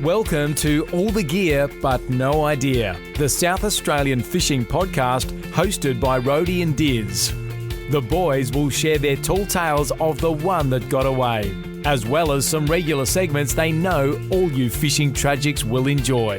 Welcome to All the Gear But No Idea, the South Australian fishing podcast hosted by Rhodey and Diz. The boys will share their tall tales of the one that got away, as well as some regular segments they know all you fishing tragics will enjoy.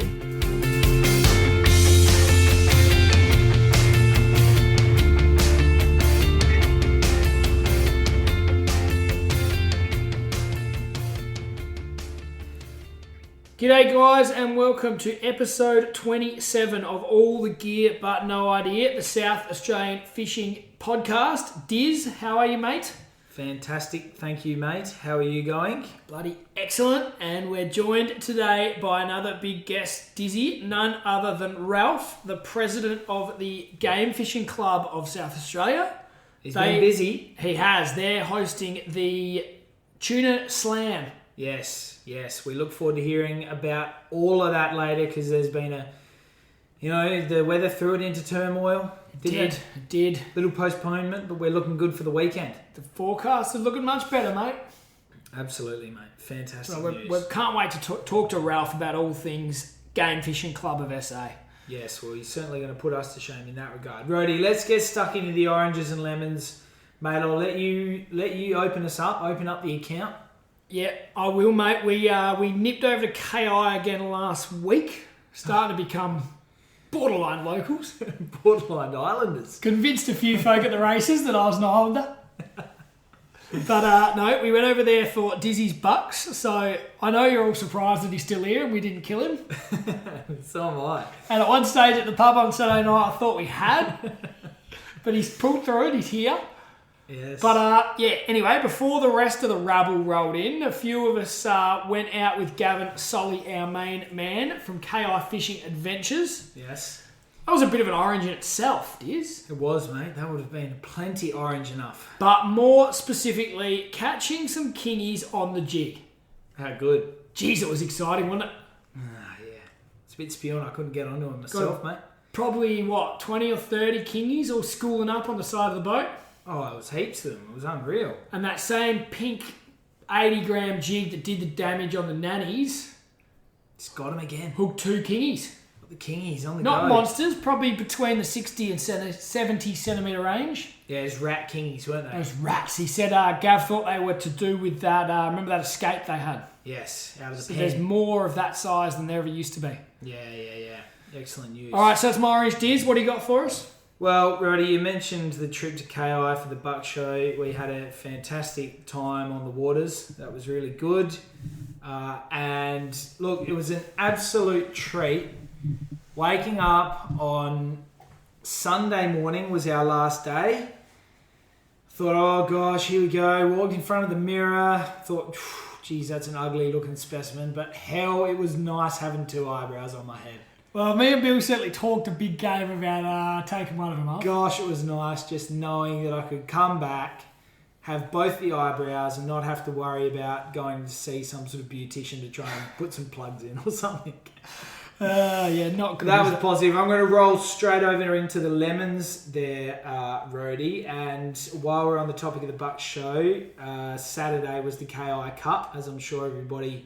G'day guys and welcome to episode 27 of All the Gear But No Idea, the South Australian Fishing Podcast. Diz, how are you, mate? Fantastic, thank you, mate. How are you going? Bloody excellent, and we're joined today by another big guest, Dizzy, none other than Ralph, the president of the Game Fishing Club of South Australia. He's been busy. He has. They're hosting the Tuna Slam. Yes. We look forward to hearing about all of that later because there's been the weather threw it into turmoil. It did. Little postponement, but we're looking good for the weekend. The forecast is looking much better, mate. Absolutely, mate. Fantastic So news. we can't wait to talk to Ralph about all things Game Fishing Club of SA. Yes, well, he's certainly going to put us to shame in that regard. Rhodey, let's get stuck into the oranges and lemons. Mate, I'll let you open up the account. Yeah, I will, mate. We nipped over to KI again last week, starting to become borderline locals. Borderline Islanders. Convinced a few folk at the races that I was an Islander. But no, we went over there for Dizzy's Bucks, so I know you're all surprised that he's still here and we didn't kill him. So am I. And at one stage at the pub on Saturday night, I thought we had, but he's pulled through it, he's here. Yes. But anyway, before the rest of the rabble rolled in, a few of us went out with Gavin Solly, our main man from KI Fishing Adventures. Yes. That was a bit of an orange in itself, Diz. It was, mate. That would have been plenty orange enough. But more specifically, catching some kingies on the jig. How good. Jeez, it was exciting, wasn't it? Yeah. It's a bit spewing. I couldn't get onto them myself, mate. Probably, 20 or 30 kingies all schooling up on the side of the boat. Oh, it was heaps of them. It was unreal. And that same pink 80-gram jig that did the damage on the nannies... Just got him again. Hooked 2 kingies. Got the kingies on the Not go. monsters, probably between the 60 and 70 centimetre range. Yeah, it was rat kingies, weren't they? Those rats. He said Gav thought they were to do with that, remember that escape they had? Yes, out of the So pen. there's more of that size than there ever used to be. Yeah. Excellent news. All right, so it's my orange Diz. What do you got for us? Well, Roddy, you mentioned the trip to KI for the Buck Show. We had a fantastic time on the waters. That was really good. And look, it was an absolute treat. Waking up on Sunday morning was our last day. Thought, oh gosh, here we go. Walked in front of the mirror. Thought, geez, that's an ugly looking specimen. But hell, it was nice having 2 eyebrows on my head. Well, me and Bill certainly talked a big game about taking one of them off. Gosh, it was nice just knowing that I could come back, have both the eyebrows and not have to worry about going to see some sort of beautician to try and put some plugs in or something. Not good. That was positive. I'm going to roll straight over into the lemons there, Rhodey. And while we're on the topic of the Bucks Show, Saturday was the KI Cup, as I'm sure everybody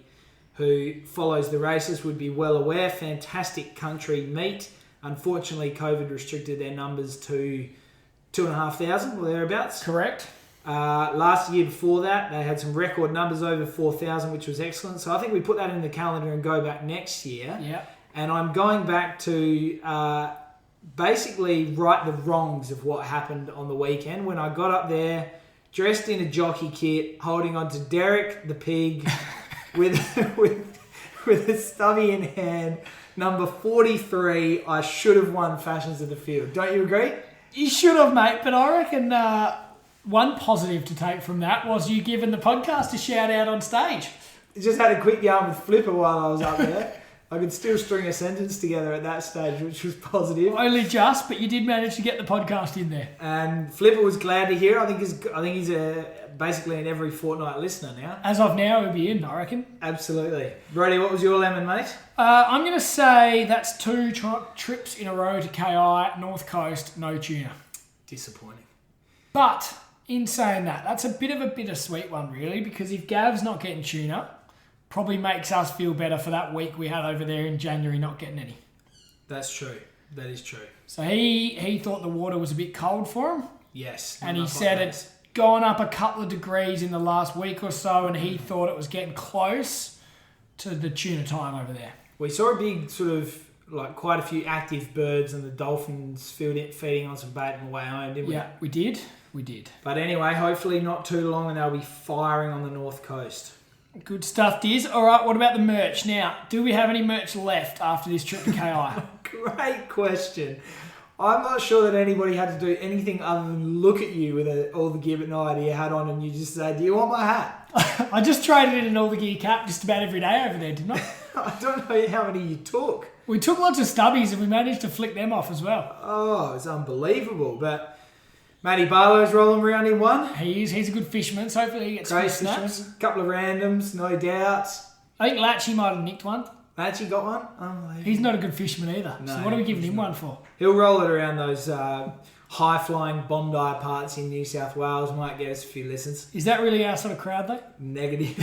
who follows the races would be well aware. Fantastic country meet. Unfortunately, COVID restricted their numbers to 2,500 or thereabouts. Correct. Last year before that, they had some record numbers over 4,000, which was excellent. So I think we put that in the calendar and go back next year. Yeah. And I'm going back to basically right the wrongs of what happened on the weekend when I got up there, dressed in a jockey kit, holding on to Derek the pig, with a stubby in hand, number 43. I should have won Fashions of the Field. Don't you agree? You should have, mate. But I reckon one positive to take from that was you giving the podcast a shout out on stage. Just had a quick yarn with Flipper while I was up there. I could still string a sentence together at that stage, which was positive. Only just, but you did manage to get the podcast in there. And Flipper was glad to hear. I think he's basically an every fortnight listener now. As of now, he'll be in, I reckon. Absolutely. Brody, what was your lemon, mate? I'm going to say that's 2 trips in a row to KI, North Coast, no tuna. Disappointing. But in saying that, that's a bit of a bittersweet one, really, because if Gav's not getting tuna, probably makes us feel better for that week we had over there in January not getting any. That's true. That is true. So he thought the water was a bit cold for him. Yes. And he said it's gone up a couple of degrees in the last week or so, and he thought it was getting close to the tuna time over there. We saw a big sort of, like quite a few active birds and the dolphins feeding on some bait on the way home, didn't we? Yeah, we did. We did. But anyway, hopefully not too long and they'll be firing on the north coast. Good stuff, Diz. All right, what about the merch? Now, do we have any merch left after this trip to KI? Great question. I'm not sure that anybody had to do anything other than look at you with all the gear but no idea hat on and you just say, do you want my hat? I just traded in an all the gear cap just about every day over there, didn't I? I don't know how many you took. We took lots of stubbies and we managed to flick them off as well. Oh, it's unbelievable. But Matty Barlow's rolling around in one. He's a good fisherman, so hopefully he gets Great some snaps. fisherman. Couple of randoms, no doubt. I think Latchy might have nicked one. Latchy got one? Unbelievable. He's not a good fisherman either. No, so what are we giving him not. one for? He'll roll it around those high-flying Bondi parts in New South Wales. Might get us a few lessons. Is that really our sort of crowd though? Negative.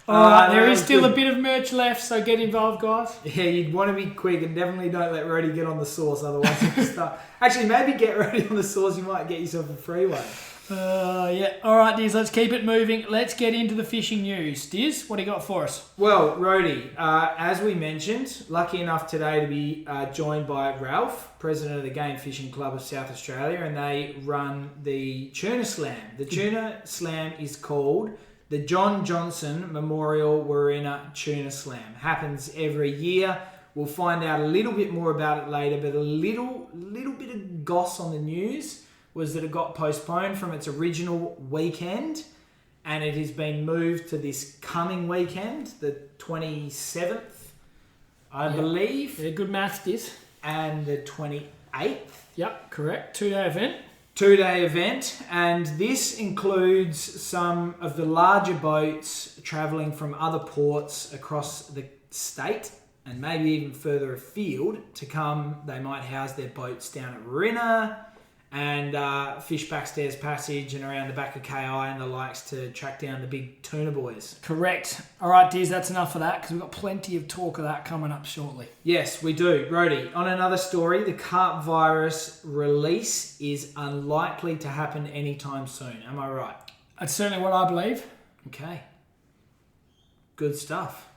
All right, there that is was still good. a bit of merch left, so get involved, guys. Yeah, you'd want to be quick and definitely don't let Rody get on the sauce, otherwise you can start. Actually, maybe get Rody on the sauce, you might get yourself a freeway. Yeah. All right, Diz, let's keep it moving. Let's get into the fishing news. Diz, what do you got for us? Well, Rody, as we mentioned, lucky enough today to be joined by Ralph, president of the Game Fishing Club of South Australia, and they run the Tuna Slam. The Tuna Slam is called the John Johnson Memorial Wirrina Tuna Slam. Happens every year. We'll find out a little bit more about it later, but a little bit of goss on the news was that it got postponed from its original weekend, and it has been moved to this coming weekend, the 27th, I believe, Yeah, good maths, Diz. and the 28th. Yep, correct. 2-day event. 2-day event, and this includes some of the larger boats travelling from other ports across the state and maybe even further afield to come. They might house their boats down at Wirrina and fish Backstairs Passage and around the back of KI and the likes to track down the big tuna boys. Correct. All right, Diz, that's enough of that because we've got plenty of talk of that coming up shortly. Yes, we do. Rody, on another story, the carp virus release is unlikely to happen anytime soon. Am I right? That's certainly what I believe. Okay. Good stuff.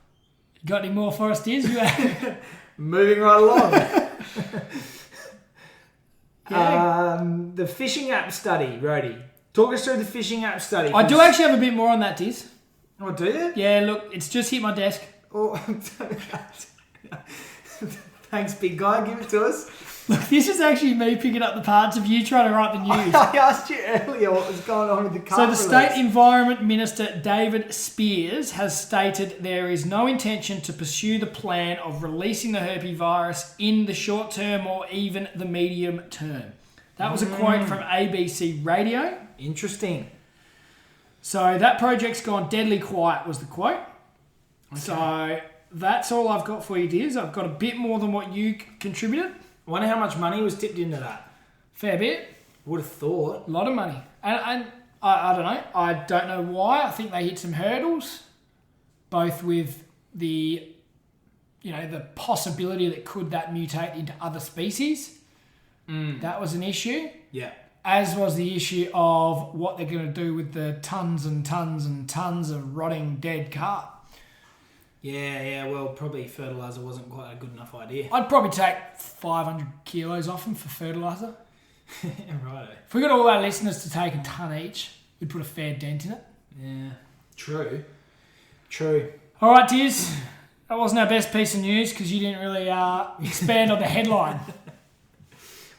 You got any more for us, Diz? Moving right along. Yeah. The fishing app study, Rody. Talk us through the fishing app study. I do actually have a bit more on that, Diz. Oh, do you? Yeah, look, it's just hit my desk. Oh, thanks, big guy. Give it to us. Look, this is actually me picking up the parts of you trying to write the news. I asked you earlier what was going on with the carp So the release. State Environment Minister David Spears has stated there is no intention to pursue the plan of releasing the herpesvirus in the short term or even the medium term. That was a quote from ABC Radio. Interesting. So that project's gone deadly quiet was the quote. Okay. So that's all I've got for you, Diz. I've got a bit more than what you contributed. I wonder how much money was tipped into that. Fair bit. Would have thought. A lot of money. And I don't know. I don't know why. I think they hit some hurdles, both with the possibility that could that mutate into other species. That was an issue. Yeah. As was the issue of what they're going to do with the tons and tons and tons of rotting dead carp. Yeah, well, probably fertiliser wasn't quite a good enough idea. I'd probably take 500 kilos off them for fertiliser. Right. If we got all our listeners to take a tonne each, we'd put a fair dent in it. Yeah, true. All right, Diz. That wasn't our best piece of news because you didn't really expand on the headline.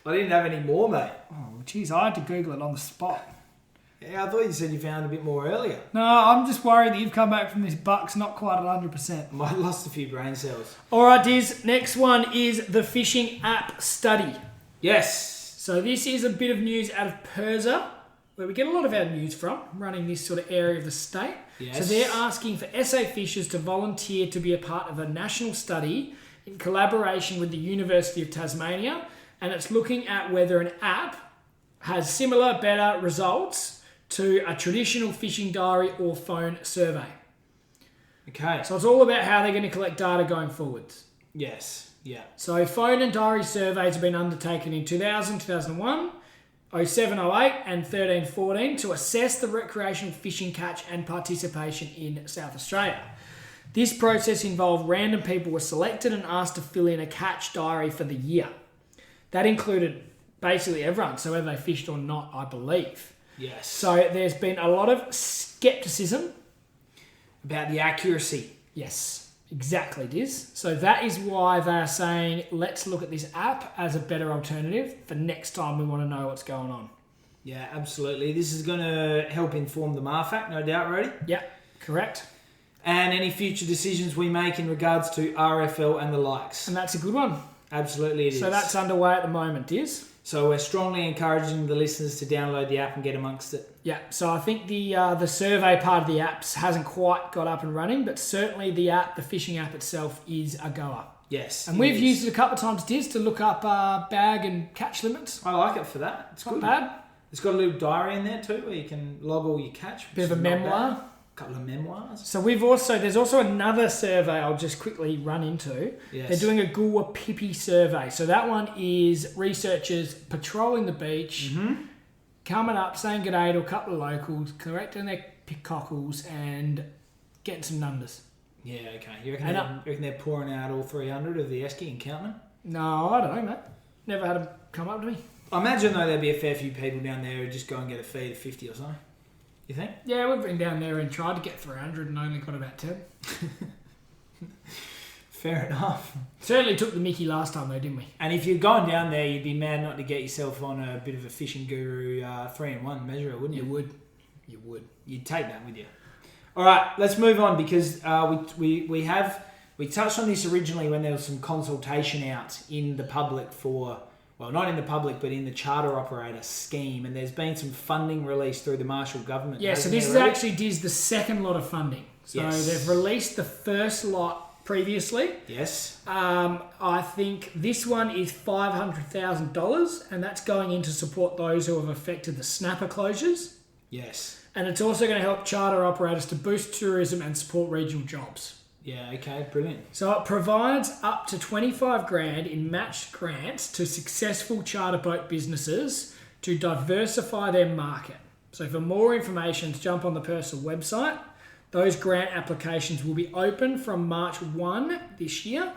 I didn't have any more, mate. Oh, geez, I had to Google it on the spot. Yeah, I thought you said you found a bit more earlier. No, I'm just worried that you've come back from this bucks not quite at 100%. Might have lost a few brain cells. All right, Diz. Next one is the fishing app study. Yes. So this is a bit of news out of PIRSA, where we get a lot of our news from, running this sort of area of the state. Yes. So they're asking for SA fishers to volunteer to be a part of a national study in collaboration with the University of Tasmania, and it's looking at whether an app has similar, better results to a traditional fishing diary or phone survey. Okay. So it's all about how they're going to collect data going forwards. Yes. Yeah. So phone and diary surveys have been undertaken in 2000, 2001, 07, 08 and 13, 14 to assess the recreational fishing catch and participation in South Australia. This process involved random people were selected and asked to fill in a catch diary for the year. That included basically everyone, so whether they fished or not, I believe. Yes. So there's been a lot of scepticism. About the accuracy. Yes, exactly, Diz. So that is why they are saying, let's look at this app as a better alternative for next time we want to know what's going on. Yeah, absolutely. This is going to help inform the MARFAC, no doubt, Roddy. Yeah, correct. And any future decisions we make in regards to RFL and the likes. And that's a good one. Absolutely it is. So that's underway at the moment, Diz. So we're strongly encouraging the listeners to download the app and get amongst it. Yeah, so I think the survey part of the apps hasn't quite got up and running, but certainly the app, the fishing app itself, is a goer. Yes. And we've used it a couple of times, Diz, to look up bag and catch limits. I like it for that. It's Not good. bad. It's got a little diary in there too where you can log all your catch. Bit of a memoir. Couple of memoirs. So there's also another survey I'll just quickly run into. Yes. They're doing a Gulwa Pipi survey. So that one is researchers patrolling the beach, coming up, saying good day to a couple of locals, correcting their cockles and getting some numbers. Yeah, okay. You reckon they're pouring out all 300 of the esky and counting them? No, I don't know, mate. Never had them come up to me. I imagine though there'd be a fair few people down there who just go and get a feed of 50 or something. You think? Yeah, we've been down there and tried to get 300 and only got about 10. Fair enough. Certainly took the mickey last time though, didn't we? And if you're going down there, you'd be mad not to get yourself on a bit of a fishing guru 3-in-1 measure, wouldn't you? You would. You'd take that with you. All right, let's move on because we touched on this originally when there was some consultation out in the public for, well, not in the public, but in the charter operator scheme, and there's been some funding released through the Marshall government. Yeah, so this is actually the second lot of funding. So they've released the first lot previously. Yes. I think this one is $500,000, and that's going in to support those who have affected the snapper closures. Yes. And it's also going to help charter operators to boost tourism and support regional jobs. Yeah, okay, brilliant. So it provides up to $25,000 in matched grants to successful charter boat businesses to diversify their market. So for more information, jump on the PIRSA website. Those grant applications will be open from March 1 this year.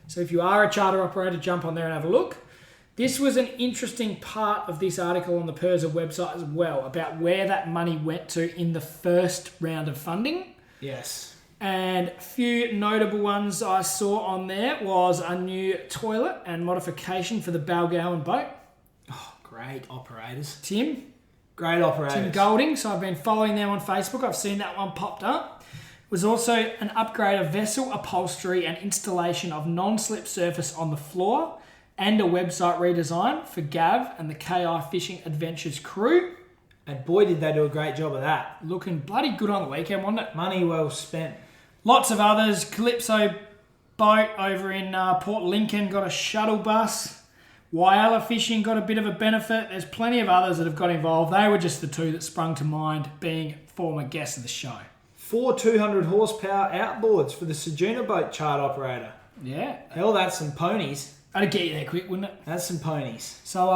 So if you are a charter operator, jump on there and have a look. This was an interesting part of this article on the PIRSA website as well, about where that money went to in the first round of funding. Yes. And a few notable ones I saw on there was a new toilet and modification for the Balgowan boat. Oh, great operators. Tim Great Golding, so I've been following them on Facebook. I've seen that one popped up. It was also an upgrade of vessel upholstery and installation of non-slip surface on the floor and a website redesign for Gav and the KI Fishing Adventures crew. And boy, did they do a great job of that. Looking bloody good on the weekend, wasn't it? Money well spent. Lots of others. Calypso boat over in Port Lincoln got a shuttle bus. Wyala Fishing got a bit of a benefit. There's plenty of others that have got involved. They were just the two that sprung to mind, being former guests of the show. 4 200 horsepower outboards for the Sejuna boat chart operator. Yeah. Hell, that's some ponies. That'd get you there quick, wouldn't it? That's some ponies. So,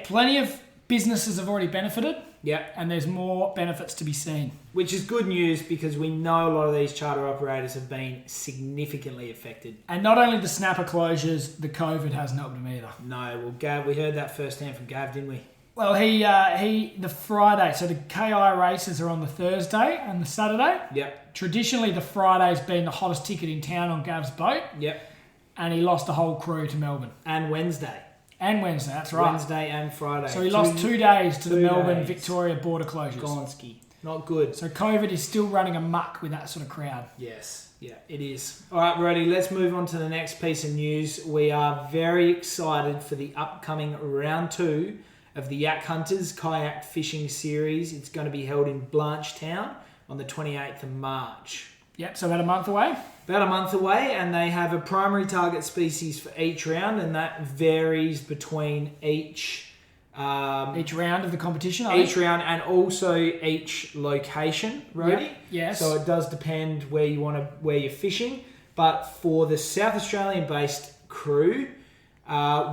plenty of businesses have already benefited. Yep. And there's more benefits to be seen. Which is good news because we know a lot of these charter operators have been significantly affected. And not only the snapper closures, the COVID hasn't helped them either. No, well, Gav, we heard that firsthand from Gav, didn't we? Well, the Friday, so the KI races are on the Thursday and the Saturday. Yep. Traditionally, the Friday's been the hottest ticket in town on Gav's boat. Yep. And he lost the whole crew to Melbourne. And Wednesday. That's right. Wednesday and Friday. So he lost 2 days to the Melbourne-Victoria border closures. Gonski. Not good. So COVID is still running amok with that sort of crowd. Yes. Yeah, it is. All right, Brody, let's move on to the next piece of news. We are very excited for the upcoming round 2 of the Yak Hunters Kayak Fishing Series. It's going to be held in Blanchetown on the 28th of March. Yep, so about a month away. About a month away, and they have a primary target species for each round, and that varies between each Each round of the competition, Each round, and also each location, Rody. Yep. Yes. So it does depend where you're fishing. But for the South Australian-based crew,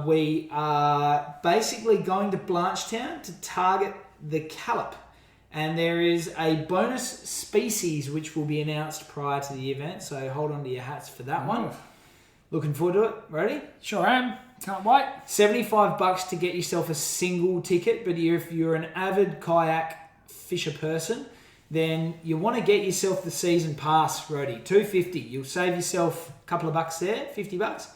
we are basically going to Blanchetown to target the callop. And there is a bonus species which will be announced prior to the event. So hold on to your hats for that one. Looking forward to it. Ready? Sure am. Can't wait. $75 to get yourself a single ticket. But if you're an avid kayak fisher person, then you want to get yourself the season pass, Rody. $250. You'll save yourself a couple of bucks there, $50.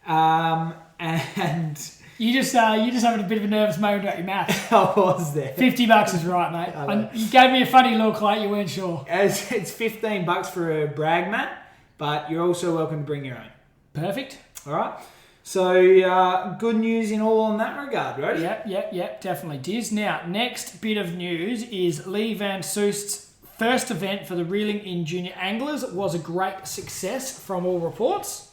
And you just having a bit of a nervous moment about your math. I was there. $50 is right, mate. You gave me a funny look like you weren't sure. It's $15 for a brag mat, but you're also welcome to bring your own. Perfect. All right. So good news in all on that regard, right? Yep, definitely. Diz. Now, next bit of news is Lee Van Soest's first event for the Reeling in Junior Anglers was a great success from all reports.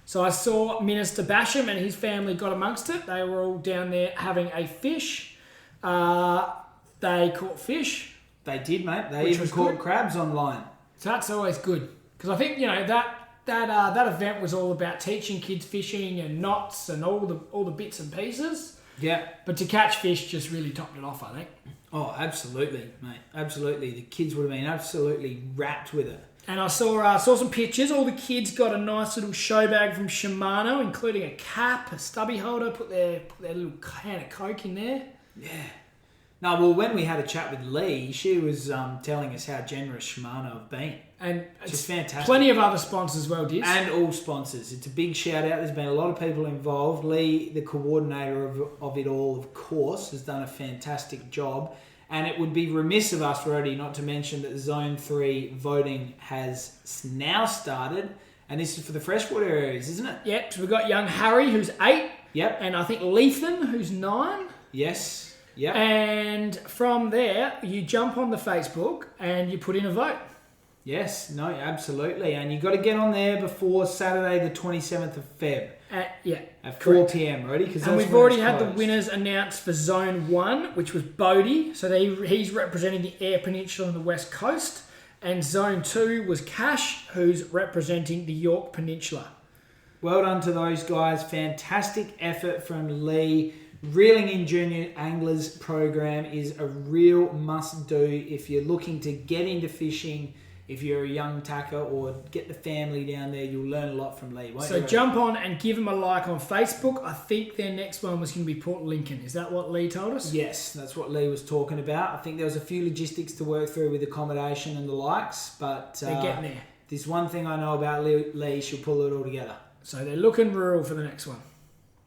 So I saw Minister Basham and his family got amongst it. They were all down there having a fish. They caught fish. They did, mate. They even caught crabs online. So that's always good. Because I think, that event was all about teaching kids fishing and knots and all the bits and pieces. Yeah. But to catch fish just really topped it off, I think. Oh, absolutely, mate. Absolutely. The kids would have been absolutely wrapped with it. And I saw some pictures. All the kids got a nice little show bag from Shimano, including a cap, a stubby holder, put their little can of Coke in there. Yeah. No, well, when we had a chat with Lee, she was telling us how generous Shimano have been. And it's fantastic. Plenty of other sponsors as well, Diz. And all sponsors. It's a big shout out. There's been a lot of people involved. Lee, the coordinator of it all, of course, has done a fantastic job. And it would be remiss of us, Rody, not to mention that Zone 3 voting has now started. And this is for the freshwater areas, isn't it? Yep. So we've got young Harry, who's 8. Yep. And I think Lethan, who's 9. Yes. Yep. And from there, you jump on the Facebook and you put in a vote. Yes, no, absolutely. And you've got to get on there before Saturday the 27th of Feb. At 4 p.m, Rody? And we've already had the winners announced for Zone 1, which was Bodie. So he's representing the Eyre Peninsula on the west coast. And Zone 2 was Cash, who's representing the York Peninsula. Well done to those guys. Fantastic effort from Lee. Reeling in Junior Anglers program is a real must-do if you're looking to get into fishing. If you're a young tacker or get the family down there, you'll learn a lot from Lee. Won't you? Jump on and give them a like on Facebook. I think their next one was going to be Port Lincoln. Is that what Lee told us? Yes, that's what Lee was talking about. I think there was a few logistics to work through with accommodation and the likes, but they're getting there. There's one thing I know about Lee, she'll pull it all together. So they're looking rural for the next one.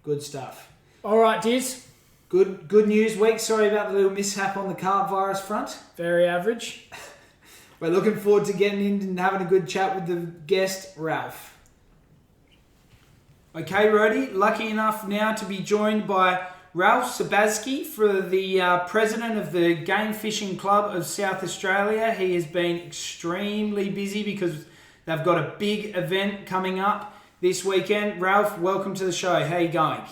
Good stuff. All right, Diz. Good news week. Sorry about the little mishap on the carp virus front. Very average. We're looking forward to getting in and having a good chat with the guest, Ralph. Okay, Rody, lucky enough now to be joined by Ralph Czabayski, for the president of the Game Fishing Club of South Australia. He has been extremely busy because they've got a big event coming up this weekend. Ralph, welcome to the show. How are you going?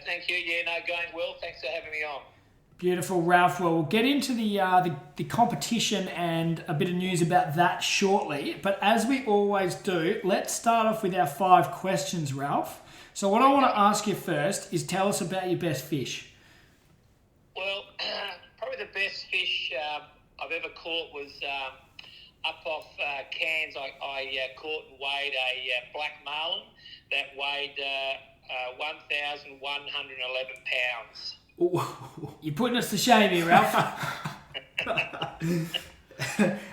Thank you. Going well. Thanks for having me on. Beautiful, Ralph. Well, we'll get into the competition and a bit of news about that shortly. But as we always do, let's start off with our 5 questions, Ralph. So what I want to ask you first is tell us about your best fish. Well, probably the best fish I've ever caught was up off Cairns. I caught and weighed a black marlin that weighed 1,111 pounds. You're putting us to shame here, Ralph.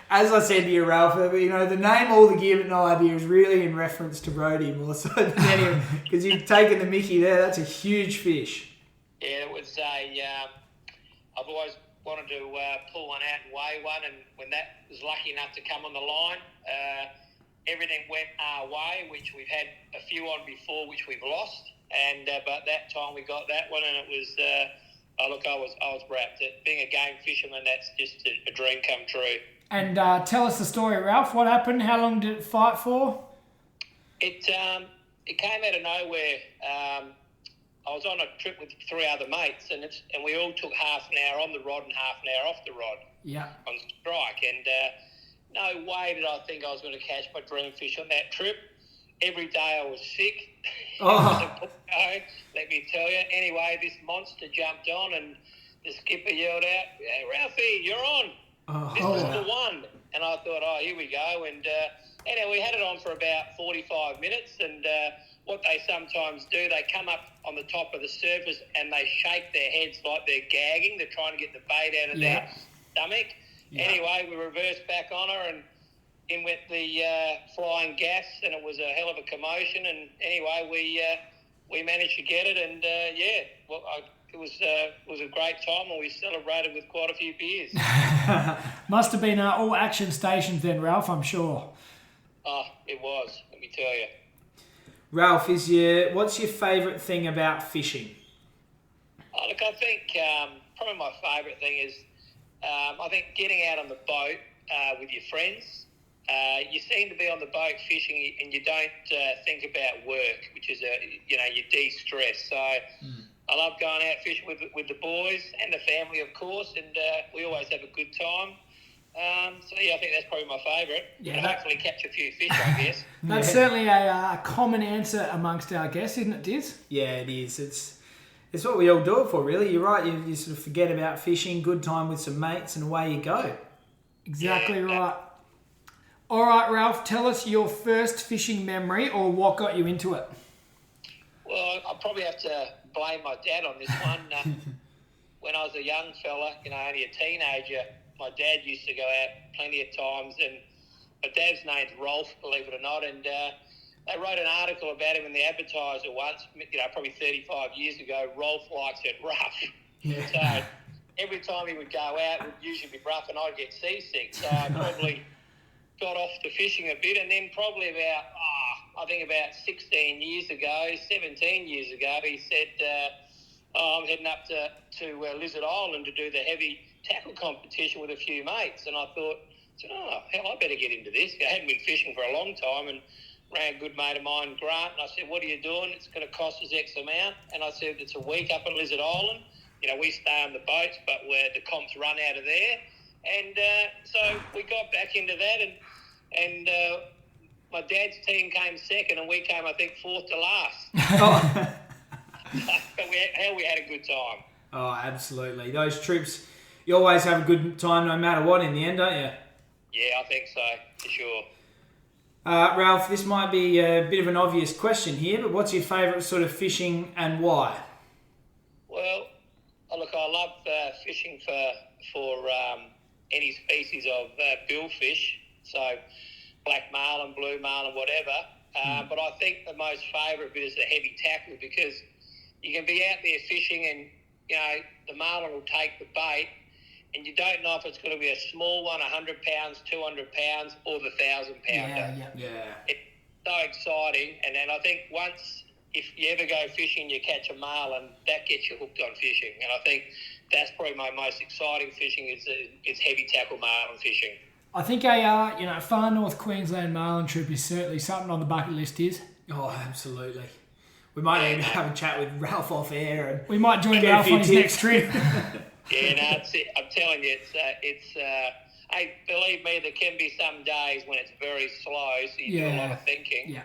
As I said to you, Ralph, the name All the Gear But No Idea is really in reference to Brody more so than anyone, because you've taken the mickey there. That's a huge fish. Yeah, it was I've always wanted to pull one out and weigh one, and when that was lucky enough to come on the line, everything went our way, which we've had a few on before, which we've lost. And but that time we got that one, and it was I was wrapped. Being a game fisherman, that's just a dream come true. And tell us the story, Ralph. What happened? How long did it fight for? It came out of nowhere. I was on a trip with 3 other mates, and we all took half an hour on the rod and half an hour off the rod. Yeah. On strike, and no way did I think I was going to catch my dream fish on that trip. Every day I was sick. Oh. Let me tell you. Anyway, this monster jumped on, and the skipper yelled out, "Hey, Ralphie, you're on. This is the one." And I thought, oh, here we go. And anyway, we had it on for about 45 minutes, and what they sometimes do, they come up on the top of the surface and they shake their heads like they're gagging. They're trying to get the bait out of their stomach. Yeah. Anyway, we reversed back on her, and in went the flying gas, and it was a hell of a commotion. And anyway, we managed to get it, and it was a great time, and we celebrated with quite a few beers. Must have been all action stations then, Ralph, I'm sure. Oh, it was. Let me tell you. Ralph, what's your favourite thing about fishing? Oh, look, I think probably my favourite thing is I think getting out on the boat with your friends. You seem to be on the boat fishing, and you don't think about work, which is you de-stress. So I love going out fishing with the boys and the family, of course, and we always have a good time. I think that's probably my favourite. Yeah, hopefully catch a few fish, I guess. That's certainly a common answer amongst our guests, isn't it, Diz? Yeah, it is. It's what we all do it for, really. You're right. You sort of forget about fishing, good time with some mates, and away you go. Exactly right. All right, Ralph, tell us your first fishing memory, or what got you into it. Well, I'll probably have to blame my dad on this one. When I was a young fella, only a teenager, my dad used to go out plenty of times, and my dad's name's Rolf, believe it or not, and they wrote an article about him in the Advertiser once, probably 35 years ago. Rolf likes it rough. Yeah. So every time he would go out, it would usually be rough, and I'd get seasick. So I probably got off the fishing a bit, and then probably about 17 years ago, he said, I'm heading up to Lizard Island to do the heavy tackle competition with a few mates. And I thought, I better get into this. I hadn't been fishing for a long time, and rang a good mate of mine, Grant, and I said, what are you doing? It's going to cost us X amount. And I said, it's a week up at Lizard Island. We stay on the boats, but the comps run out of there. And so we got back into that, and my dad's team came second, and we came, I think, fourth to last. But we had a good time. Oh, absolutely. Those trips, you always have a good time no matter what in the end, don't you? Yeah, I think so, for sure. Ralph, this might be a bit of an obvious question here, but what's your favourite sort of fishing and why? Well, look, I love fishing for any species of billfish, so black marlin, blue marlin, whatever. But I think the most favourite bit is the heavy tackle, because you can be out there fishing and, the marlin will take the bait, and you don't know if it's going to be a small one, 100 pounds, 200 pounds, or the 1,000-pounder. Yeah. It's so exciting, and then I think if you ever go fishing, you catch a marlin, that gets you hooked on fishing. And I think that's probably my most exciting fishing is heavy tackle marlin fishing. I think a far north Queensland marlin trip is certainly something on the bucket list, is. Oh, absolutely. We might even have a chat with Ralph off air, and we might join Ralph on his next trip. Yeah, no, I'm telling you, hey, believe me, there can be some days when it's very slow, so you do a lot of thinking. Yeah.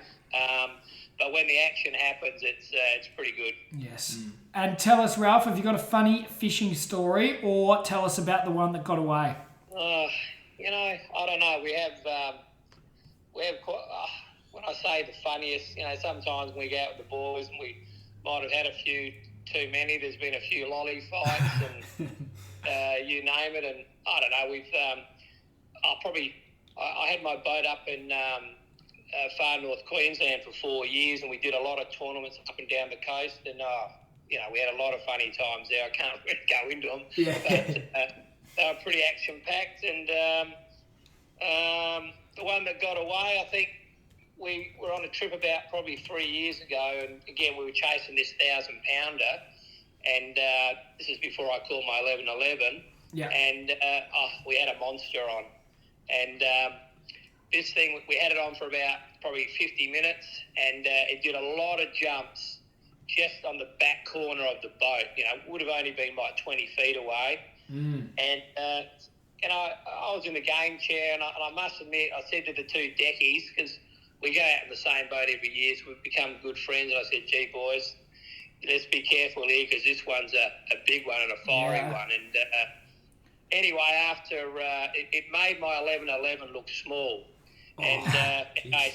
But when the action happens, it's pretty good. Yes. And tell us, Ralph, have you got a funny fishing story, or tell us about the one that got away? I don't know. We have quite. When I say the funniest, sometimes when we go out with the boys and we might have had a few too many. There's been a few lolly fights and you name it. And I don't know. I had my boat up in far north Queensland for 4 years, and we did a lot of tournaments up and down the coast. And we had a lot of funny times there. I can't really go into them. Yeah. But they were pretty action packed. And the one that got away, I think. We were on a trip about probably 3 years ago, and again we were chasing this 1,000-pounder, and this is before I caught my 11-11. Yeah. And we had a monster on, and this thing we had it on for about probably 50 minutes, and it did a lot of jumps, just on the back corner of the boat. Would have only been like 20 feet away. And I was in the game chair, and I must admit, I said to the two deckies, because we go out in the same boat every year, so we've become good friends, and I said, gee, boys, let's be careful here, because this one's a big one and a fiery one. And anyway, after it made my 11-11 look small. And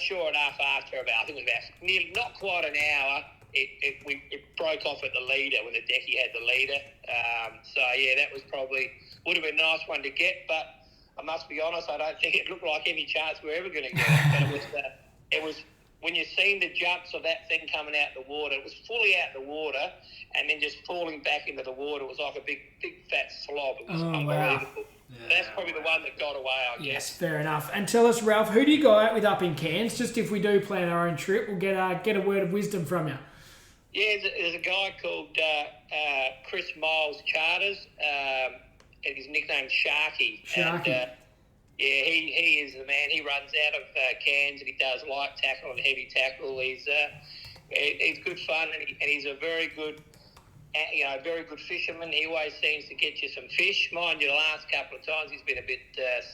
sure enough, after I think it was about nearly, not quite an hour, it broke off at the leader when the decky had the leader. That was would have been a nice one to get, but I must be honest, I don't think it looked like any chance we're ever going to get it. But it was when you've seen the jumps of that thing coming out the water, it was fully out the water and then just falling back into the water. It was like a big fat slob. It was unbelievable. Wow. Yeah, that's probably the one that got away, I guess. Yes, fair enough. And tell us, Ralph, who do you go out with up in Cairns? Just if we do plan our own trip, we'll get a word of wisdom from you. Yeah, there's a guy called Chris Miles Charters, and his nickname's Sharky. Sharky. And, he is the man. He runs out of Cairns, and he does light tackle and heavy tackle. He's good fun, and he's a very good, very good fisherman. He always seems to get you some fish. Mind you, the last couple of times he's been a bit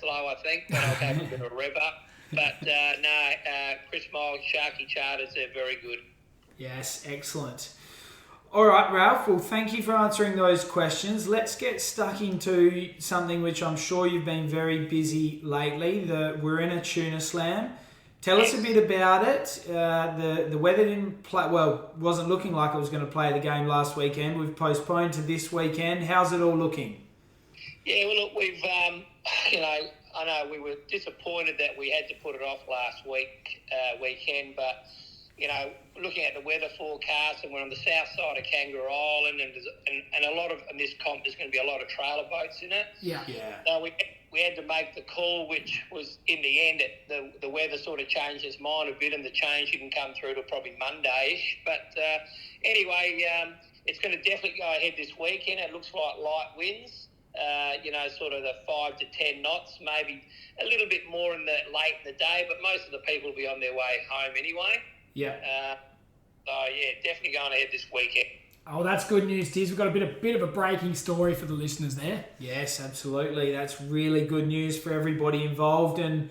slow, I think, but I'll have a bit of a rev up. But Chris Miles, Sharky Charters, they're very good. Yes, excellent. All right, Ralph, well, thank you for answering those questions. Let's get stuck into something which I'm sure you've been very busy lately, the Wirrina Tuna Slam. Tell us a bit about it. The weather didn't play, wasn't looking like it was going to play the game last weekend. We've postponed to this weekend. How's it all looking? Yeah, well, look, we've, I know we were disappointed that we had to put it off last weekend, but looking at the weather forecast, and we're on the south side of Kangaroo Island, and a lot of in this comp, there's going to be a lot of trailer boats in it. Yeah. So we had to make the call, which was in the end, the weather sort of changed its mind a bit, and the change didn't come through till probably Monday-ish. But anyway, it's going to definitely go ahead this weekend. It looks like light winds, sort of the 5 to 10 knots, maybe a little bit more in the late in the day, but most of the people will be on their way home anyway. Yeah. Definitely going ahead this weekend. Oh, that's good news, Tiz. We've got a bit of a breaking story for the listeners there. Yes, absolutely. That's really good news for everybody involved. And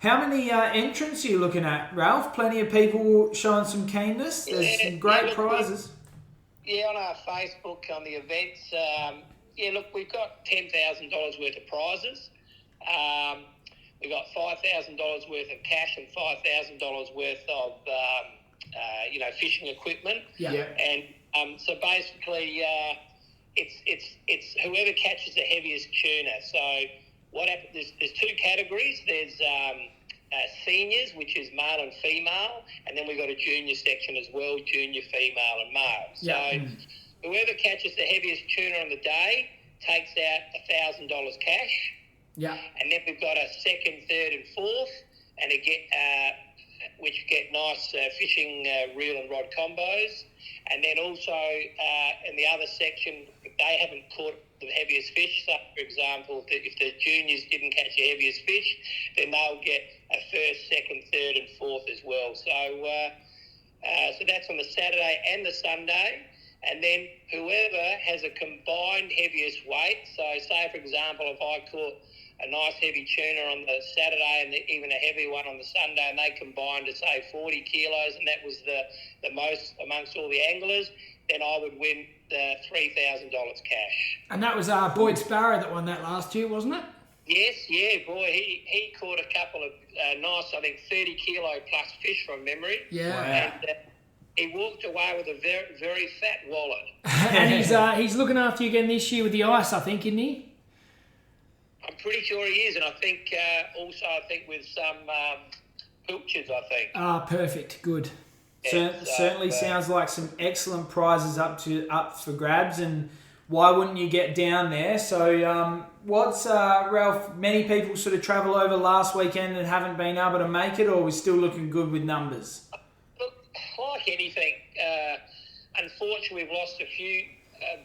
how many entrants are you looking at, Ralph? Plenty of people showing some keenness. There's some great prizes. On our Facebook, on the events, we've got $10,000 worth of prizes. We've got $5,000 worth of cash and $5,000 worth of, fishing equipment. Yeah. And so basically, it's whoever catches the heaviest tuna. So what happens? There's two categories. There's seniors, which is male and female, and then we've got a junior section as well, junior, female, and male. So whoever catches the heaviest tuna on the day takes out $1,000 cash. Yeah. And then we've got a second, third, and fourth, and which get nice fishing reel and rod combos. And then also in the other section, if they haven't caught the heaviest fish, so for example, if the juniors didn't catch the heaviest fish, then they'll get a first, second, third, and fourth as well. So that's on the Saturday and the Sunday. And then whoever has a combined heaviest weight, so say, for example, if I caught a nice heavy tuna on the Saturday and even a heavy one on the Sunday, and they combined to, say, 40 kilos, and that was the most amongst all the anglers, then I would win the $3,000 cash. And that was Boyd Sparrow that won that last year, wasn't it? Yes, boy, he caught a couple of nice, I think, 30 kilo plus fish from memory. Yeah. Wow. And he walked away with a very, very fat wallet. And he's looking after you again this year with the ice, I think, isn't he? I'm pretty sure he is, and I think with some pilchards, I think. Perfect, good. Certainly sounds like some excellent prizes up for grabs, and why wouldn't you get down there? So, Ralph? Many people sort of travel over last weekend and haven't been able to make it, or we're still looking good with numbers. Look, like anything, unfortunately, we've lost a few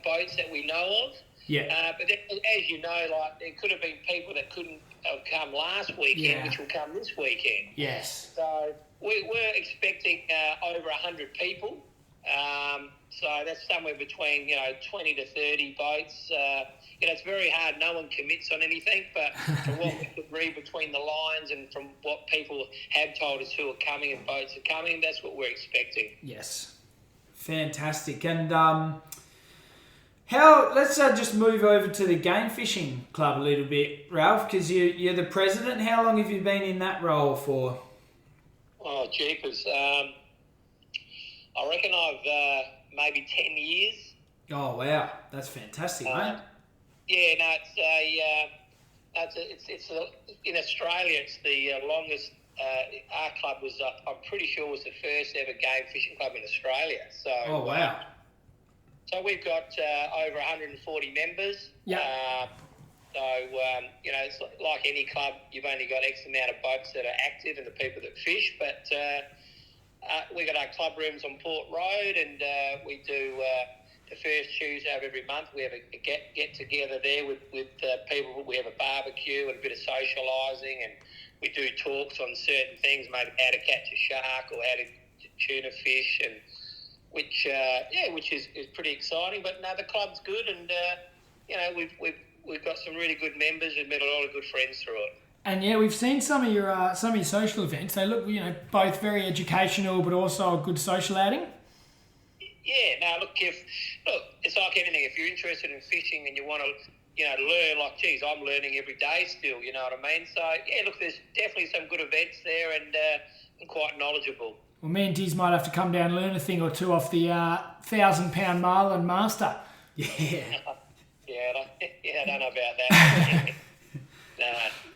boats that we know of. Yeah. But then, as you know, there could have been people that couldn't have come last weekend, which will come this weekend. Yes. So we're expecting over 100 people So that's somewhere between 20 to 30 boats. It's very hard. No one commits on anything, but from what we could read between the lines and from what people have told us who are coming and boats are coming, that's what we're expecting. Yes, fantastic. And let's just move over to the game fishing club a little bit, Ralph, because you're the president. How long have you been in that role for? Oh, jeepers. I reckon I've maybe 10 years. Oh, wow. That's fantastic, mate. Yeah, no, it's in Australia, it's the longest. Our club was, I'm pretty sure, was the first ever game fishing club in Australia. So, oh, wow. So we've got over 140 members. Yeah. It's like any club, you've only got X amount of boats that are active and the people that fish, but we got our club rooms on Port Road, and we do the first Tuesday of every month. We have a get together there with people. We have a barbecue and a bit of socialising, and we do talks on certain things, maybe how to catch a shark or how to tuna fish, and which is pretty exciting. But no, the club's good, and we've got some really good members and met a lot of good friends through it. And yeah, we've seen some of your social events. They look, both very educational, but also a good social outing. Yeah, no, look, it's like anything. If you're interested in fishing and you want to, learn, like, geez, I'm learning every day still. You know what I mean? So yeah, look, there's definitely some good events there, and quite knowledgeable. Well, me and Diz might have to come down and learn a thing or two off the 1,000-pound Marlin master. Yeah. I don't know about that. No.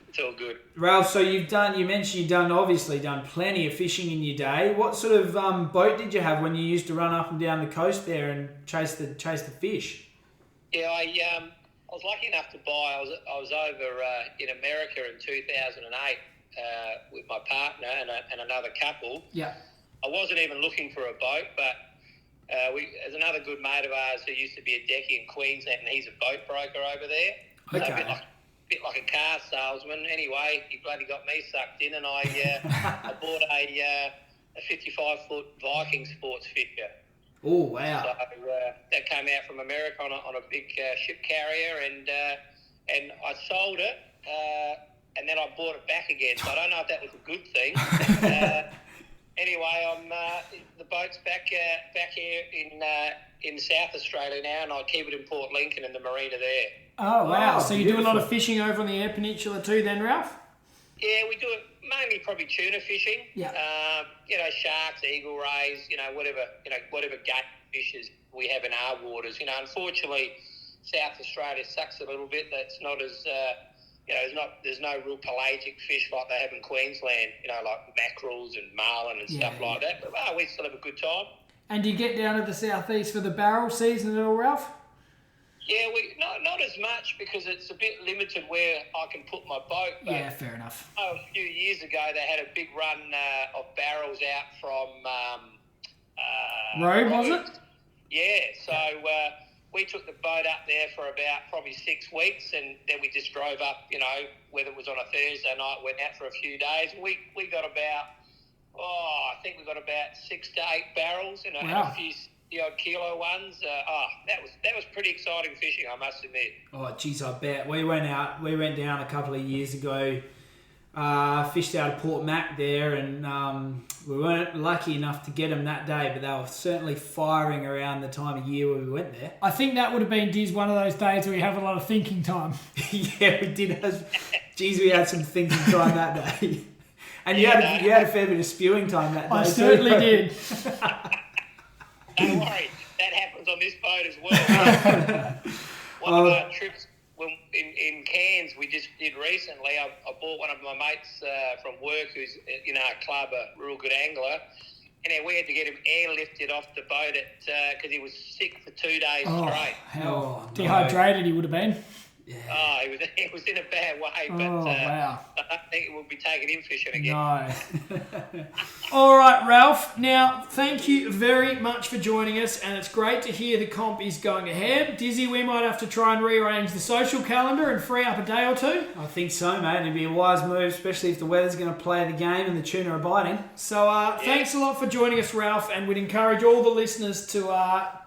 It's all good. Ralph, so you mentioned you've obviously done plenty of fishing in your day. What sort of boat did you have when you used to run up and down the coast there and chase the fish? Yeah, I was lucky enough to buy. I was over in America in 2008 with my partner and another couple. Yeah. I wasn't even looking for a boat, but there's another good mate of ours who used to be a decky in Queensland, and he's a boat broker over there. Okay. So a bit like a car salesman. Anyway, he bloody got me sucked in, and I bought a 55-foot Viking sports fisher. Oh, wow. So that came out from America on a big ship carrier, and I sold it, and then I bought it back again. So I don't know if that was a good thing. Anyway, I'm the boat's back here in South Australia now, and I keep it in Port Lincoln in the marina there. Oh, wow. So you beautiful. do a lot of fishing over on the Eyre Peninsula too then, Ralph? Yeah, we do it mainly probably tuna fishing. Yeah. Sharks, eagle rays, whatever game fishes we have in our waters. Unfortunately, South Australia sucks a little bit. That's not as there's no real pelagic fish like they have in Queensland. Like mackerels and marlin and stuff like that. But we still have a good time. And do you get down to the southeast for the barrel season at all, Ralph? Yeah, not as much because it's a bit limited where I can put my boat. But yeah, fair enough. A few years ago, they had a big run of barrels out from Road, was it? Yeah, so we took the boat up there for about probably 6 weeks, and then we just drove up, whether it was on a Thursday night, went out for a few days. We got about, I think we got about 6 to 8 barrels, and wow. a few odd kilo ones. That was pretty exciting fishing, I must admit. Oh, geez, I bet. We went down a couple of years ago, fished out of Port Mac there, and we weren't lucky enough to get them that day, but they were certainly firing around the time of year where we went there. I think that would have been, Diz, one of those days where you have a lot of thinking time. Yeah, we did. We had some thinking time that day. And you had a fair bit of spewing time that day. I certainly did. Don't worry, that happens on this boat as well. One of our trips in Cairns we just did recently, I bought one of my mates from work who's in our club, a real good angler, and we had to get him airlifted off the boat because he was sick for 2 days straight. Dehydrated he would have been. Yeah. Oh, it was in a bad way, but wow. I don't think it will be taken in fishing again. No. All right, Ralph. Now, thank you very much for joining us, and it's great to hear the comp is going ahead. Dizzy, we might have to try and rearrange the social calendar and free up a day or two. I think so, mate. It'd be a wise move, especially if the weather's going to play the game and the tuna are biting. So, thanks a lot for joining us, Ralph, and we'd encourage all the listeners to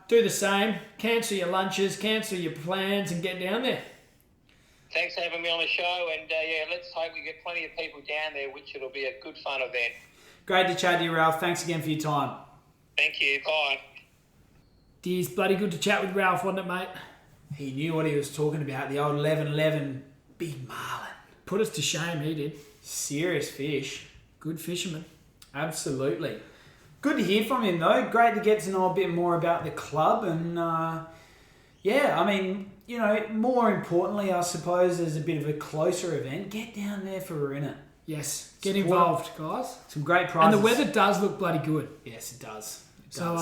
do the same. Cancel your lunches, cancel your plans, and get down there. Thanks for having me on the show, and let's hope we get plenty of people down there, which it'll be a good fun event. Great to chat to you, Ralph. Thanks again for your time. Thank you. Bye. Dear's bloody good to chat with Ralph, wasn't it, mate? He knew what he was talking about, the old 11-11 big marlin. Put us to shame, he did. Serious fish. Good fisherman. Absolutely. Good to hear from him, though. Great to get to know a bit more about the club. And, more importantly, I suppose, as a bit of a closer event, get down there for Wirrina. Yes. Get involved, guys. Some great prizes. And the weather does look bloody good. Yes, it does. So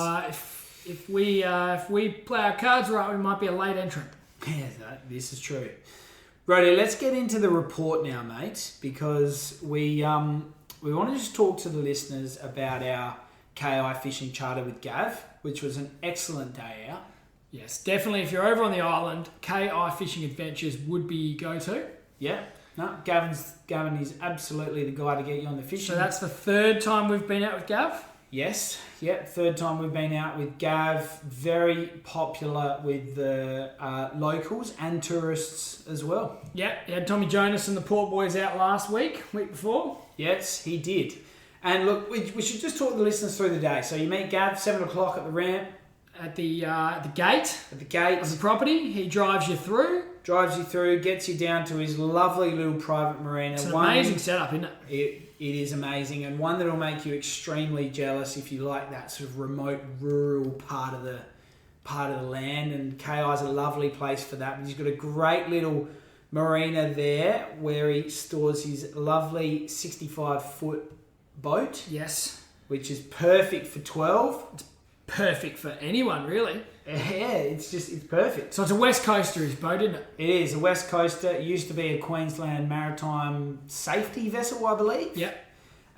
if we play our cards right, we might be a late entrant. Yeah, this is true. Righty, let's get into the report now, mate, because we want to just talk to the listeners about our KI fishing charter with Gav, which was an excellent day out. Yes, definitely. If you're over on the island, KI Fishing Adventures would be go-to. Yeah. No, Gavin is absolutely the guy to get you on the fishing. So that's the third time we've been out with Gav? Yes. Yeah, third time we've been out with Gav. Very popular with the locals and tourists as well. Yeah, he had Tommy Jonas and the Port Boys out last week before. Yes, he did. And look, we should just talk the listeners through the day. So you meet Gav 7 o'clock at the ramp. At the gate. At the gate. Of the property. He drives you through. Gets you down to his lovely little private marina. It's an amazing setup, isn't it? It is amazing, and one that will make you extremely jealous if you like that sort of remote, rural part of the land. And KI is a lovely place for that. But he's got a great little marina there where he stores his lovely 65-foot boat. Yes. Which is perfect for 12. It's perfect for anyone, really. Yeah, it's perfect. So it's a West Coaster, his boat, isn't it? It is a West Coaster. It used to be a Queensland maritime safety vessel, I believe. Yep.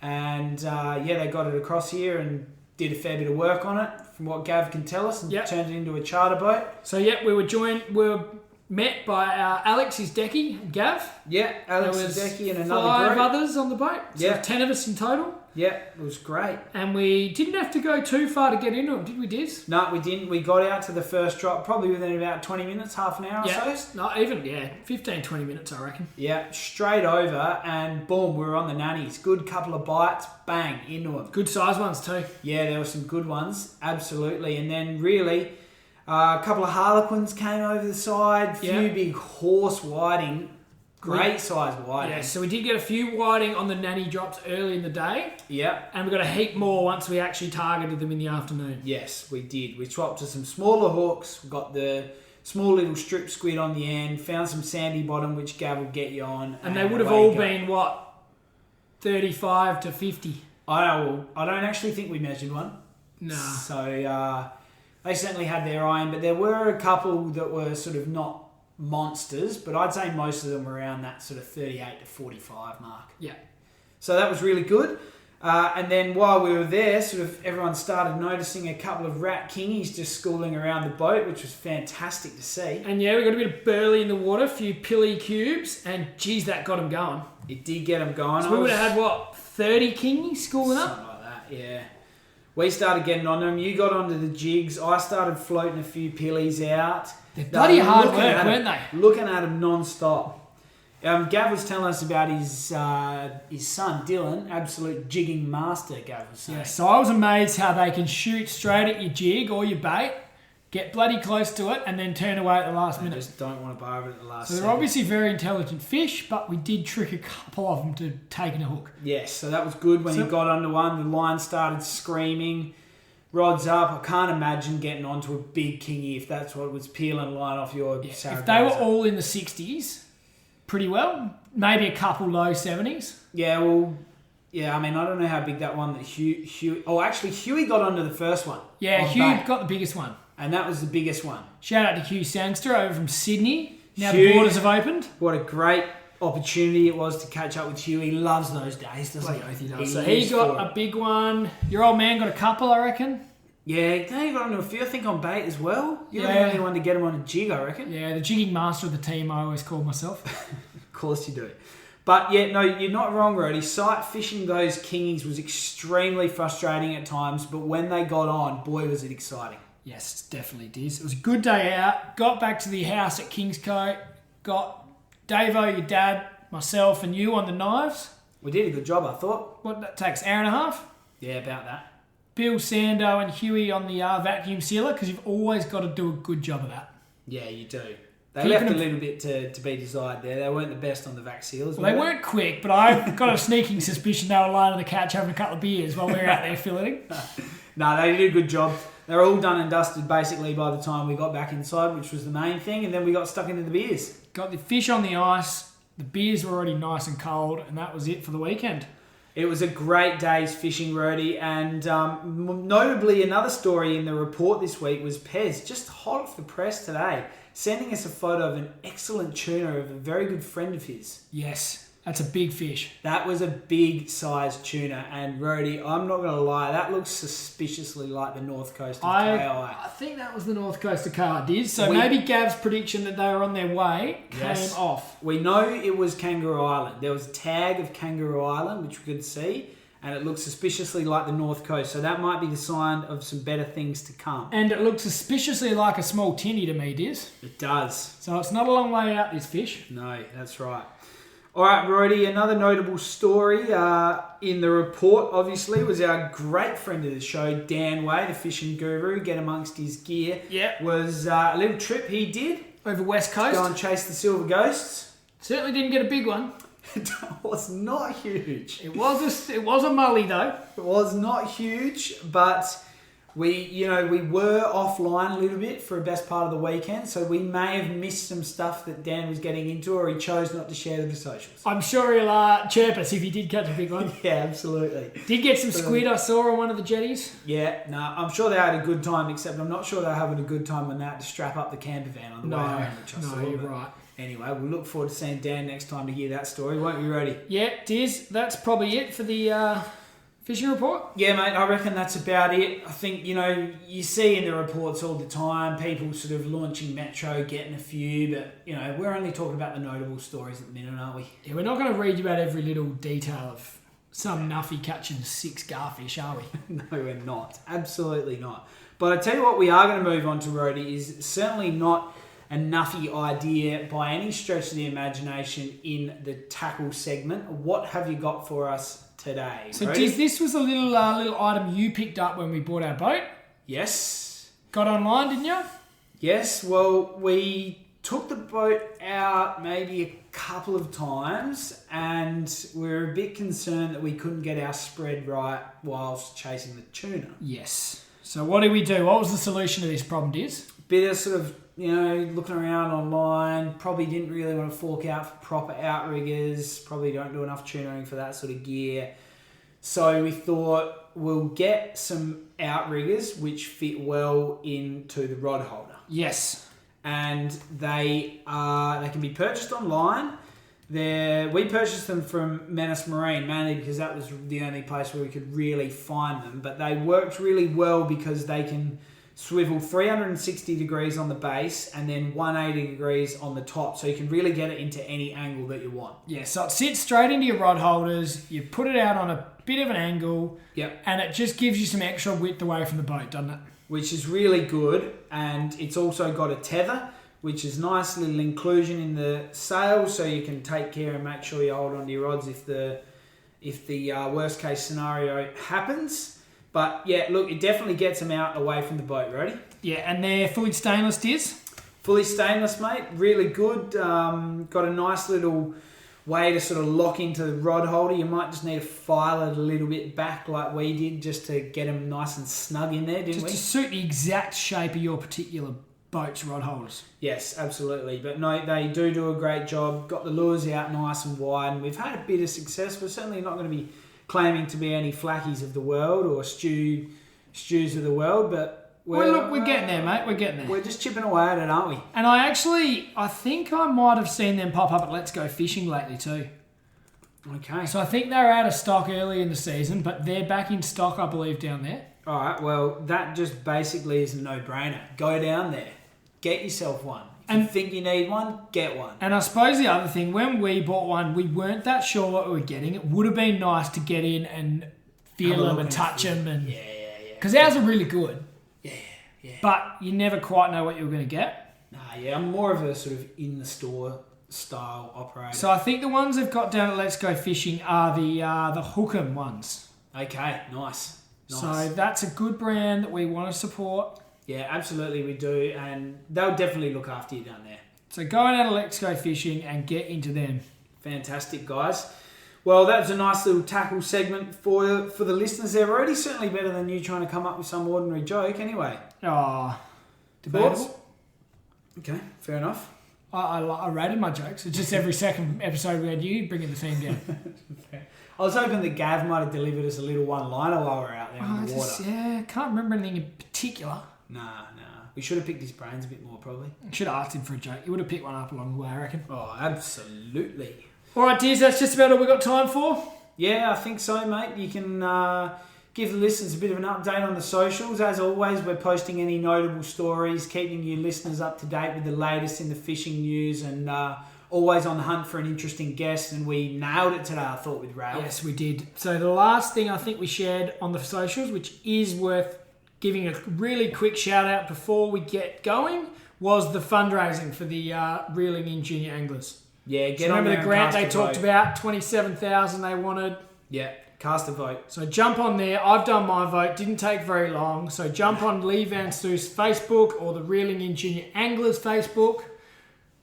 And they got it across here and did a fair bit of work on it, from what Gav can tell us, and turned it into a charter boat. So we were met by Alex, his decky, Gav. Yeah, Alex, his decky, and another 5 group. others on the boat. So 10 of us in total. Yeah, it was great. And we didn't have to go too far to get into them, did we, Diz? No, we didn't. We got out to the first drop probably within about 20 minutes, half an hour or so. Not even, 15, 20 minutes, I reckon. Yeah, straight over, and boom, we were on the nannies. Good couple of bites, bang, into them. Good size ones too. Yeah, there were some good ones, absolutely. And then really, a couple of harlequins came over the side, few big horse whiting. Great size whiting. Yeah, so we did get a few whiting on the nanny drops early in the day. Yep. And we got a heap more once we actually targeted them in the afternoon. Yes, we did. We swapped to some smaller hooks. We got the small little strip squid on the end. Found some sandy bottom, which Gav will get you on. And they would have all been, 35 to 50? I don't actually think we measured one. No. So they certainly had their eye in, but there were a couple that were sort of not monsters, but I'd say most of them were around that sort of 38 to 45 mark. Yeah. So that was really good. And then while we were there, sort of everyone started noticing a couple of rat kingies just schooling around the boat, which was fantastic to see. And we got a bit of burley in the water, a few pilly cubes, and geez, that got them going. It did get them going. So we would have had, 30 kingies schooling up? Something like that, yeah. We started getting on them. You got onto the jigs. I started floating a few pillies out. They're bloody hard work, weren't they? Looking at them non-stop. Gav was telling us about his son, Dylan, absolute jigging master, Gav was saying. Yeah, so I was amazed how they can shoot straight at your jig or your bait, get bloody close to it, and then turn away at the last minute. Just don't want to bar it at the last So they're obviously very intelligent fish, but we did trick a couple of them to taking a hook. Yes, so that was good. When he got onto one, the line started screaming. Rods up. I can't imagine getting onto a big kingy if that's what was peeling line off your Sarah. If they were all in the 60s, pretty well. Maybe a couple low 70s. Yeah, well, I mean, I don't know how big that one that Huey... Oh, actually, Huey got onto the first one. Yeah, Hugh got the biggest one. And that was the biggest one. Shout out to Hugh Sangster over from Sydney. Now Hugh, the borders have opened. What a great opportunity it was to catch up with Hugh. He loves those days, doesn't he? So he got a big one. Your old man got a couple, I reckon. Yeah, he got onto a few, I think, on bait as well. You're the only one to get him on a jig, I reckon. Yeah, the jigging master of the team, I always call myself. Of course you do. But yeah, no, you're not wrong, Rody. Sight fishing those kingies was extremely frustrating at times, but when they got on, boy, was it exciting. Yes, definitely did. It was a good day out. Got back to the house at Kingscote. Got Davo, your dad, myself, and you on the knives. We did a good job, I thought. What, that takes hour and a half? Yeah, about that. Bill, Sando, and Huey on the vacuum sealer, because you've always got to do a good job of that. Yeah, you do. They left a little bit to be desired there. They weren't the best on the vac sealers. Well, they weren't quick, but I've got a sneaking suspicion they were lying on the couch having a couple of beers while we were out there filleting. No, they did a good job. They were all done and dusted basically by the time we got back inside, which was the main thing, and then we got stuck into the beers. Got the fish on the ice, the beers were already nice and cold, and that was it for the weekend. It was a great day's fishing, Rody, and notably another story in the report this week was Pez, just hot off the press today, sending us a photo of an excellent tuna of a very good friend of his. Yes, that's a big fish. That was a big sized tuna, and Rody, I'm not going to lie, that looks suspiciously like the north coast of KI. I think that was the north coast of KI, did. So maybe Gav's prediction that they were on their way came off. We know it was Kangaroo Island. There was a tag of Kangaroo Island, which we could see, and it looked suspiciously like the north coast. So that might be the sign of some better things to come. And it looked suspiciously like a small tinny to me, Diz. It does. So it's not a long way out, this fish. No, that's right. All right, Rody, another notable story in the report, obviously, was our great friend of the show, Dan Way, the fishing guru, get amongst his gear. Yep. Was a little trip he did. Over West Coast. Go and chase the silver ghosts. Certainly didn't get a big one. It was not huge. It was a mully, though. It was not huge, but we were offline a little bit for the best part of the weekend, so we may have missed some stuff that Dan was getting into, or he chose not to share to the socials. I'm sure he'll chirp us if he did catch a big one. Yeah, absolutely. Did get some squid I saw on one of the jetties. Yeah, no, I'm sure they had a good time, except I'm not sure they're having a good time when they had to strap up the camper van on the way home, which I saw. No, you're right. Anyway, we'll look forward to seeing Dan next time to hear that story, won't we, Rody? Yeah, Diz, that's probably it for the fishing report. Yeah, mate, I reckon that's about it. I think, you see in the reports all the time, people sort of launching Metro, getting a few, but, we're only talking about the notable stories at the minute, aren't we? Yeah, we're not going to read you about every little detail of some nuffy catching 6 garfish, are we? No, we're not. Absolutely not. But I tell you what we are going to move on to, Rody, is certainly not a nuffy idea by any stretch of the imagination in the tackle segment. What have you got for us today? So, Diz, this was a little item you picked up when we bought our boat. Yes. Got online, didn't you? Yes. Well, we took the boat out maybe a couple of times, and we're a bit concerned that we couldn't get our spread right whilst chasing the tuna. Yes. So what did we do? What was the solution to this problem, Diz? Bit of sort of, looking around online, probably didn't really want to fork out for proper outriggers, probably don't do enough tuning for that sort of gear. So we thought we'll get some outriggers which fit well into the rod holder. Yes. And they can be purchased online. We purchased them from Menace Marine, mainly because that was the only place where we could really find them. But they worked really well because they can swivel 360 degrees on the base and then 180 degrees on the top, so you can really get it into any angle that you want. Yeah, so it sits straight into your rod holders, you put it out on a bit of an angle, yep, and it just gives you some extra width away from the boat, doesn't it? Which is really good, and it's also got a tether, which is nice little inclusion in the sail, so you can take care and make sure you hold onto your rods if the worst case scenario happens. But yeah, look, it definitely gets them out away from the boat, Rody. Yeah, and they're fully stainless, Diz? Fully stainless, mate. Really good. Got a nice little way to sort of lock into the rod holder. You might just need to file it a little bit back like we did just to get them nice and snug in there, didn't we? Just to suit the exact shape of your particular boat's rod holders. Yes, absolutely. But no, they do a great job. Got the lures out nice and wide, and we've had a bit of success. We're certainly not going to be claiming to be any flackies of the world or stews of the world, but We're getting there, mate. We're getting there. We're just chipping away at it, aren't we? And I think I might have seen them pop up at Let's Go Fishing lately too. Okay. So I think they were out of stock early in the season, but they're back in stock, I believe, down there. All right, well, that just basically is a no-brainer. Go down there. Get yourself one. If you think you need one, get one. And I suppose the other thing, when we bought one, we weren't that sure what we were getting. It would have been nice to get in and feel them and touch them. Yeah. Because ours are really good. Yeah. But you never quite know what you're going to get. I'm more of a sort of in-the-store style operator. So I think the ones they've got down at Let's Go Fishing are the Hookem ones. Okay, nice. So that's a good brand that we want to support. Yeah, absolutely we do. And they'll definitely look after you down there. So go out to Let's Go Fishing and get into them. Fantastic, guys. Well, that was a nice little tackle segment for the listeners there. Already certainly better than you trying to come up with some ordinary joke anyway. Debatable. Okay, fair enough. I rated my jokes. It's just every second episode we had you bringing the theme down. I was hoping that Gav might have delivered us a little one-liner while we were out there in the water. Can't remember anything in particular. Nah. We should have picked his brains a bit more, probably. Should have asked him for a joke. He would have picked one up along the way, I reckon. Oh, absolutely. All right, dears, that's just about all we've got time for. Yeah, I think so, mate. You can give the listeners a bit of an update on the socials. As always, we're posting any notable stories, keeping you listeners up to date with the latest in the fishing news, and always on the hunt for an interesting guest. And we nailed it today, I thought, with Ralph. Yes, we did. So the last thing I think we shared on the socials, which is worth giving a really quick shout out before we get going, was the fundraising for the Reeling In Junior Anglers. Yeah, get on remember the grant they talked about, $27,000 they wanted. Yeah, cast a vote. So jump on there. I've done my vote. Didn't take very long. So jump on Lee Van Soos' Facebook or the Reeling In Junior Anglers Facebook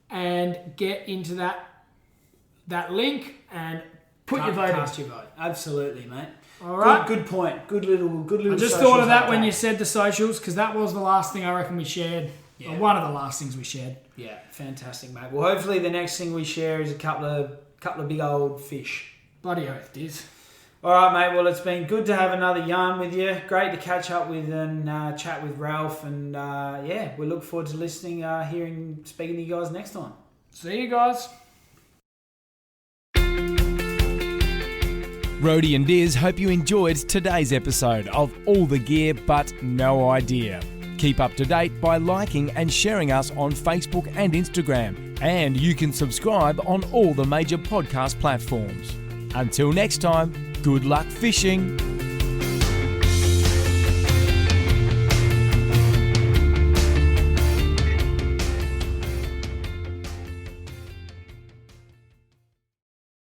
and get into that link and put your vote in. Cast your vote. Absolutely, mate. All right. Good point. Good little. I just thought of that when you said the socials, because that was the last thing I reckon we shared. Yeah. Or one of the last things we shared. Yeah, fantastic, mate. Well, hopefully the next thing we share is a couple of big old fish. Bloody oath, Diz. All right, mate. Well, it's been good to have another yarn with you. Great to catch up with and chat with Ralph. And we look forward to listening, speaking to you guys next time. See you guys. Rhodey and Diz hope you enjoyed today's episode of All the Gear But No Idea. Keep up to date by liking and sharing us on Facebook and Instagram. And you can subscribe on all the major podcast platforms. Until next time, good luck fishing.